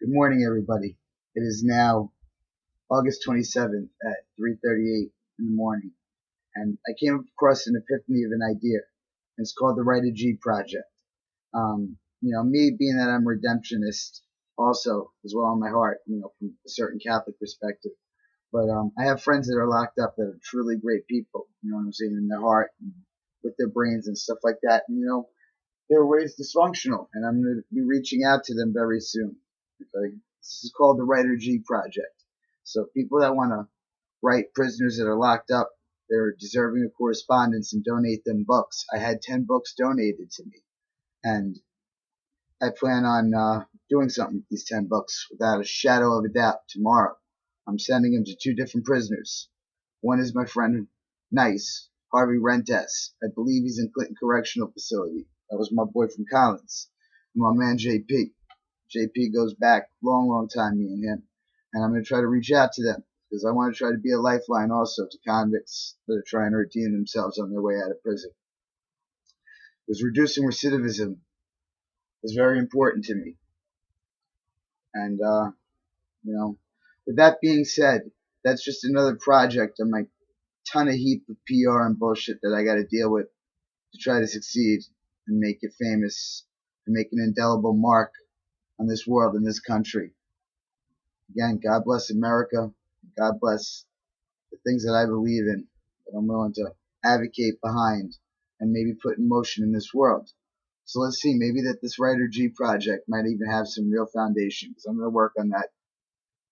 Good morning, everybody. It is now August 27th at 3:38 in the morning, and I came across an epiphany of an idea. It's called the Writer G Project. Me being that I'm redemptionist, also as well in my heart, from a certain Catholic perspective. But I have friends that are locked up that are truly great people. You know what I'm saying, in their heart, and with their brains and stuff like that. And, they were raised dysfunctional, and I'm going to be reaching out to them very soon. Okay, this is called the Writer G Project. So people that want to write prisoners that are locked up, they're deserving of correspondence and donate them books. I had 10 books donated to me, and I plan on doing something with these 10 books without a shadow of a doubt tomorrow. I'm sending them to two different prisoners. One is my friend Nice, Harvey Rentes. I believe he's in Clinton Correctional Facility. That was my boy from Collins. And my man JP. JP goes back long, long time, me and him. And I'm going to try to reach out to them because I want to try to be a lifeline also to convicts that are trying to redeem themselves on their way out of prison. Because reducing recidivism is very important to me. And, with that being said, that's just another project on my ton of heap of PR and bullshit that I got to deal with to try to succeed and make it famous and make an indelible mark on this world and this country. Again, God bless America. God bless the things that I believe in, that I'm willing to advocate behind and maybe put in motion in this world. So let's see, maybe that this Writer G project might even have some real foundation, because I'm going to work on that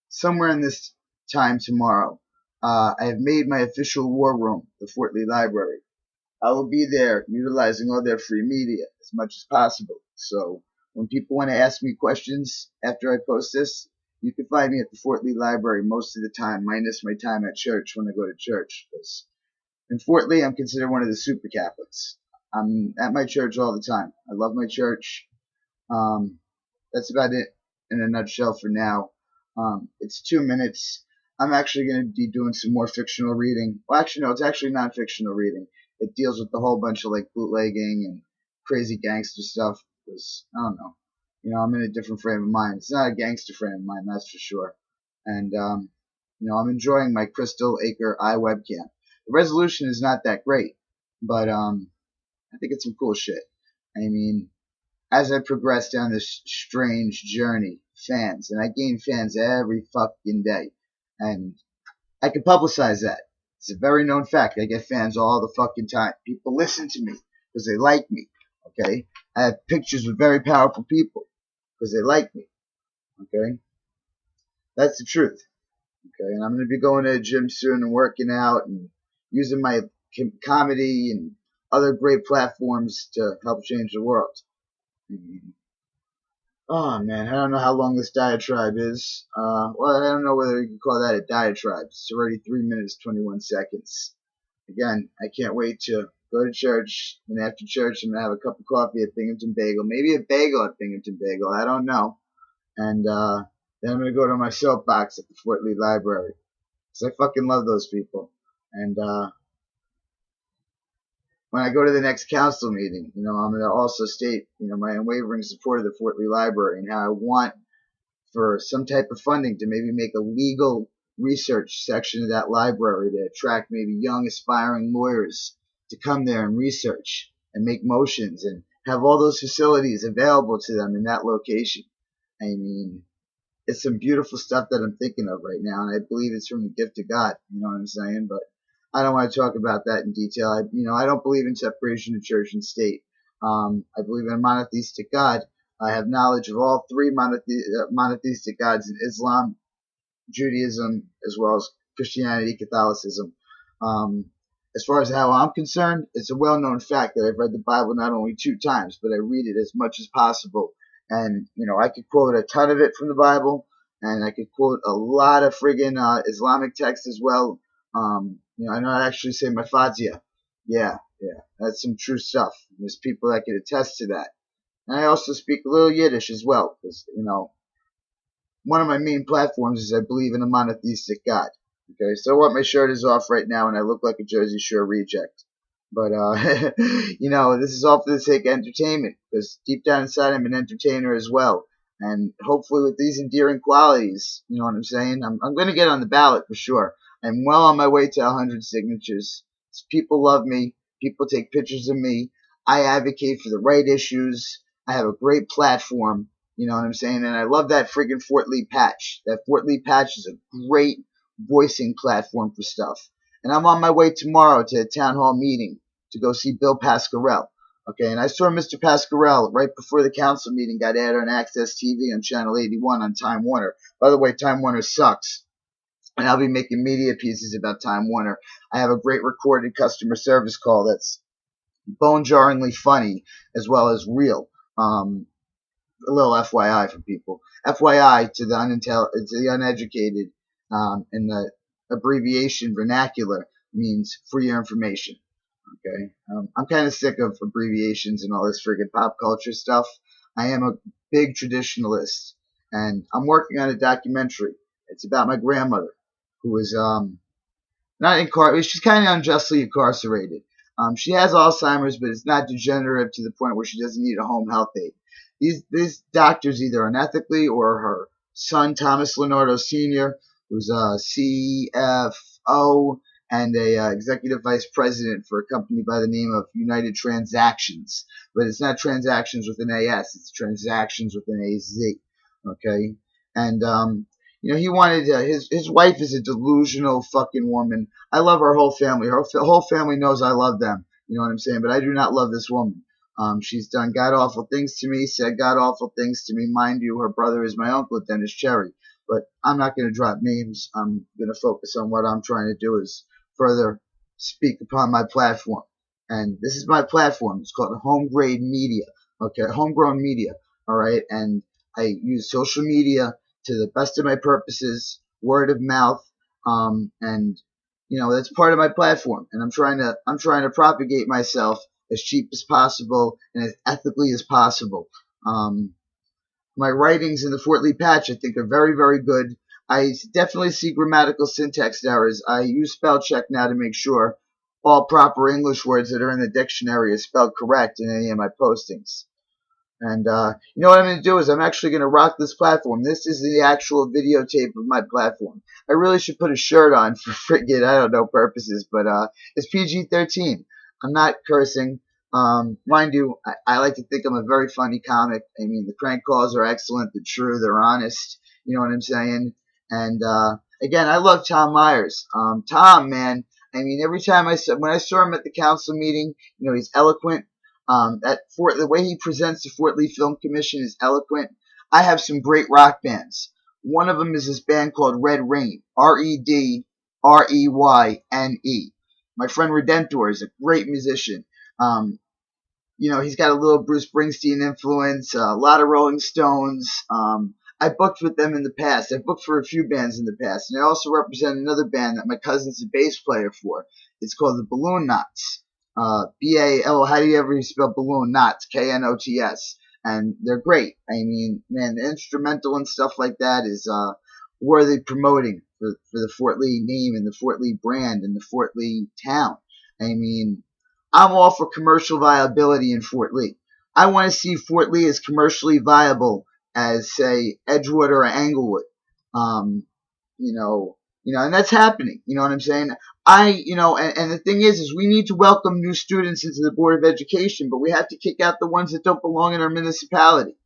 somewhere in this time tomorrow. I have made my official war room, the Fort Lee Library. I will be there utilizing all their free media as much as possible. So when people want to ask me questions after I post this, you can find me at the Fort Lee Library most of the time, minus my time at church when I go to church. Because in Fort Lee, I'm considered one of the super Catholics. I'm at my church all the time. I love my church. That's about it in a nutshell for now. It's 2 minutes. I'm actually going to be doing some more fictional reading. Well, actually, no, it's actually non-fictional reading. It deals with the whole bunch of like bootlegging and crazy gangster stuff. Because I don't know, I'm in a different frame of mind. It's not a gangster frame of mind, that's for sure. And I'm enjoying my Crystal Acre eye webcam. The resolution is not that great, but I think it's some cool shit. I mean, as I progress down this strange journey, fans, and I gain fans every fucking day, and I can publicize that. It's a very known fact. I get fans all the fucking time. People listen to me because they like me. Okay? I have pictures with very powerful people because they like me. Okay? That's the truth. Okay? And I'm going to be going to a gym soon and working out and using my comedy and other great platforms to help change the world. Oh man, I don't know how long this diatribe is. Well, I don't know whether you can call that a diatribe. It's already 3 minutes, 21 seconds. Again, I can't wait to go to church, and after church, I'm going to have a cup of coffee at Binghamton Bagel. Maybe a bagel at Binghamton Bagel. I don't know. And then I'm going to go to my soapbox at the Fort Lee Library. Because I fucking love those people. And when I go to the next council meeting, I'm going to also state, my unwavering support of the Fort Lee Library and how I want for some type of funding to maybe make a legal research section of that library to attract maybe young aspiring lawyers to come there and research and make motions and have all those facilities available to them in that location. I mean, it's some beautiful stuff that I'm thinking of right now, and I believe it's from the gift of God, you know what I'm saying? But I don't want to talk about that in detail. I don't believe in separation of church and state. I believe in a monotheistic God. I have knowledge of all three monotheistic gods in Islam, Judaism, as well as Christianity, Catholicism. As far as how I'm concerned, it's a well-known fact that I've read the Bible not only 2 times, but I read it as much as possible. And, I could quote a ton of it from the Bible, and I could quote a lot of friggin' Islamic texts as well. I know I actually say my Fatiha. Yeah, that's some true stuff. There's people that can attest to that. And I also speak a little Yiddish as well, because, one of my main platforms is I believe in a monotheistic God. Okay, so what, my shirt is off right now and I look like a Jersey Shore reject. But, this is all for the sake of entertainment, because deep down inside I'm an entertainer as well. And hopefully with these endearing qualities, you know what I'm saying, I'm going to get on the ballot for sure. I'm well on my way to 100 signatures. People love me. People take pictures of me. I advocate for the right issues. I have a great platform. You know what I'm saying? And I love that friggin' Fort Lee patch. That Fort Lee patch is a great voicing platform for stuff. And I'm on my way tomorrow to a town hall meeting to go see Bill Pasquarello. Okay, and I saw Mr. Pasquarello right before the council meeting got aired on Access TV on Channel 81 on Time Warner. By the way, Time Warner sucks. And I'll be making media pieces about Time Warner. I have a great recorded customer service call that's bone-jarringly funny as well as real. A little FYI for people. FYI to the uneducated, in the abbreviation vernacular means for your information. Okay, I'm kind of sick of abbreviations and all this friggin' pop culture stuff. I am a big traditionalist, and I'm working on a documentary. It's about my grandmother, who was not incarcerated. She's kind of unjustly incarcerated. She has Alzheimer's, but it's not degenerative to the point where she doesn't need a home health aide. These doctors either unethically or her son Thomas Lonardo Sr., who's a CFO and a executive vice president for a company by the name of United Transactions, but it's not transactions with an AS, it's transactions with an AZ. Okay, and he wanted his wife is a delusional fucking woman. I love her whole family. Her whole family knows I love them. You know what I'm saying? But I do not love this woman. She's done god awful things to me, said god awful things to me. Mind you, her brother is my uncle, Dennis Cherry. But I'm not going to drop names. I'm going to focus on what I'm trying to do is further speak upon my platform. And this is my platform. It's called Home Grade Media. Okay, homegrown media. All right, and I use social media to the best of my purposes, word of mouth, and that's part of my platform. And I'm trying to propagate myself as cheap as possible and as ethically as possible. My writings in the Fort Lee patch, I think, are very, very good. I definitely see grammatical syntax errors. I use spell check now to make sure all proper English words that are in the dictionary are spelled correct in any of my postings. And you know what I'm going to do is I'm actually going to rock this platform. This is the actual videotape of my platform. I really should put a shirt on for friggin', I don't know, purposes, but it's PG-13. I'm not cursing. Mind you, I like to think I'm a very funny comic. I mean, the prank calls are excellent. They're true. They're honest. You know what I'm saying? And again, I love Tom Myers. Tom, man, I mean, every time when I saw him at the council meeting, he's eloquent. The way he presents the Fort Lee Film Commission is eloquent. I have some great rock bands. One of them is this band called Red Rain, Redreyne. My friend Redentor is a great musician. He's got a little Bruce Springsteen influence, a lot of Rolling Stones. I booked with them in the past. I booked for a few bands in the past, and I also represent another band that my cousin's a bass player for. It's called the Balloon Knots. B-A-L, how do you ever spell balloon? Knots, K-N-O-T-S. And they're great. I mean, man, the instrumental and stuff like that is worthy promoting for the Fort Lee name and the Fort Lee brand and the Fort Lee town. I mean, I'm all for commercial viability in Fort Lee. I want to see Fort Lee as commercially viable as, say, Edgewood or Englewood. And that's happening. You know what I'm saying? And the thing is we need to welcome new students into the Board of Education, but we have to kick out the ones that don't belong in our municipality.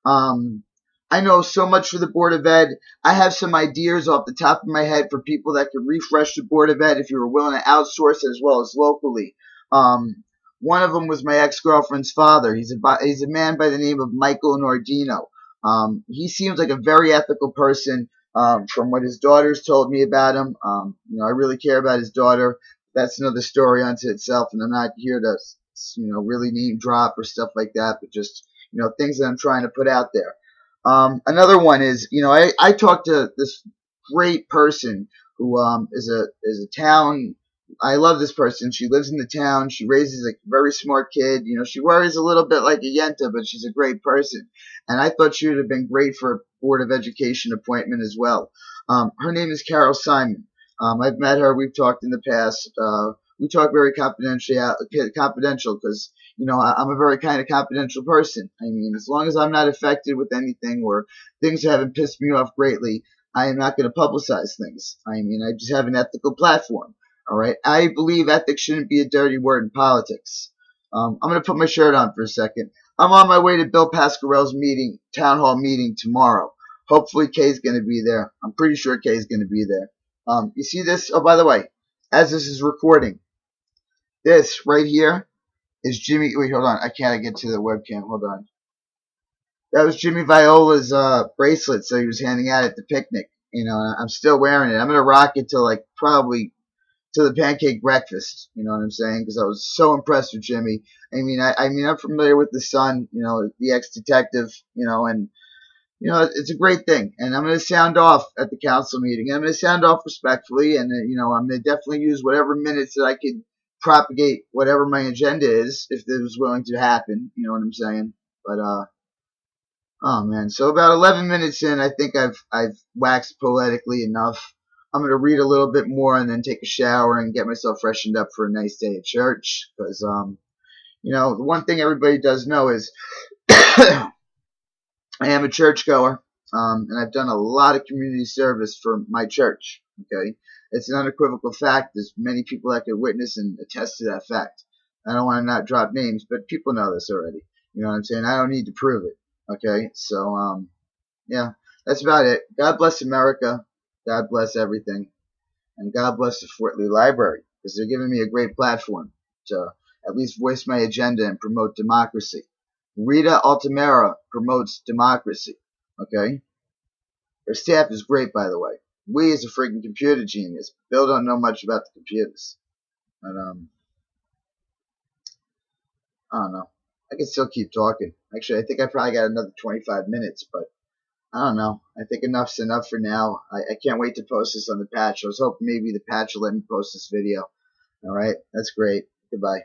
I know so much for the Board of Ed. I have some ideas off the top of my head for people that could refresh the Board of Ed if you were willing to outsource as well as locally. One of them was my ex-girlfriend's father. He's a man by the name of Michael Nordino. He seems like a very ethical person. From what his daughters told me about him, I really care about his daughter. That's another story unto itself, and I'm not here to, really name drop or stuff like that, but just, things that I'm trying to put out there. Another one is, I talked to this great person who is a town. I love this person. She lives in the town. She raises a very smart kid. She worries a little bit like a Yenta, but she's a great person. And I thought she would have been great for a Board of Education appointment as well. Her name is Carol Simon. I've met her. We've talked in the past. we talk very confidential because, I'm a very kind of confidential person. I mean, as long as I'm not affected with anything or things haven't pissed me off greatly, I am not going to publicize things. I mean, I just have an ethical platform. All right. I believe ethics shouldn't be a dirty word in politics. I'm going to put my shirt on for a second. I'm on my way to Bill Pasquarelle's town hall meeting tomorrow. Hopefully Kay's going to be there. I'm pretty sure Kay's going to be there. You see this? Oh, by the way, as this is recording, this right here is Jimmy. Wait, hold on. I can't get to the webcam. Hold on. That was Jimmy Viola's bracelet, so he was handing out at the picnic. And I'm still wearing it. I'm gonna rock it till like probably to the pancake breakfast. You know what I'm saying? Because I was so impressed with Jimmy. I mean, I'm familiar with the son. The ex-detective. And it's a great thing. And I'm going to sound off at the council meeting. I'm going to sound off respectfully, and I'm going to definitely use whatever minutes that I could propagate whatever my agenda is, if it was willing to happen. You know what I'm saying? But oh man. So about 11 minutes in, I think I've waxed poetically enough. I'm going to read a little bit more and then take a shower and get myself freshened up for a nice day at church. Because the one thing everybody does know is I am a churchgoer, and I've done a lot of community service for my church. Okay, it's an unequivocal fact. There's many people that could witness and attest to that fact. I don't want to not drop names, but people know this already. You know what I'm saying? I don't need to prove it. Okay, so yeah, that's about it. God bless America. God bless everything, and God bless the Fort Lee Library, because they're giving me a great platform to at least voice my agenda and promote democracy. Rita Altamira promotes democracy. Okay? Her staff is great, by the way. We is a freaking computer genius. Bill don't know much about the computers. But, I don't know. I can still keep talking. Actually, I think I probably got another 25 minutes, but I don't know. I think enough's enough for now. I can't wait to post this on the patch. I was hoping maybe the patch will let me post this video. Alright? That's great. Goodbye.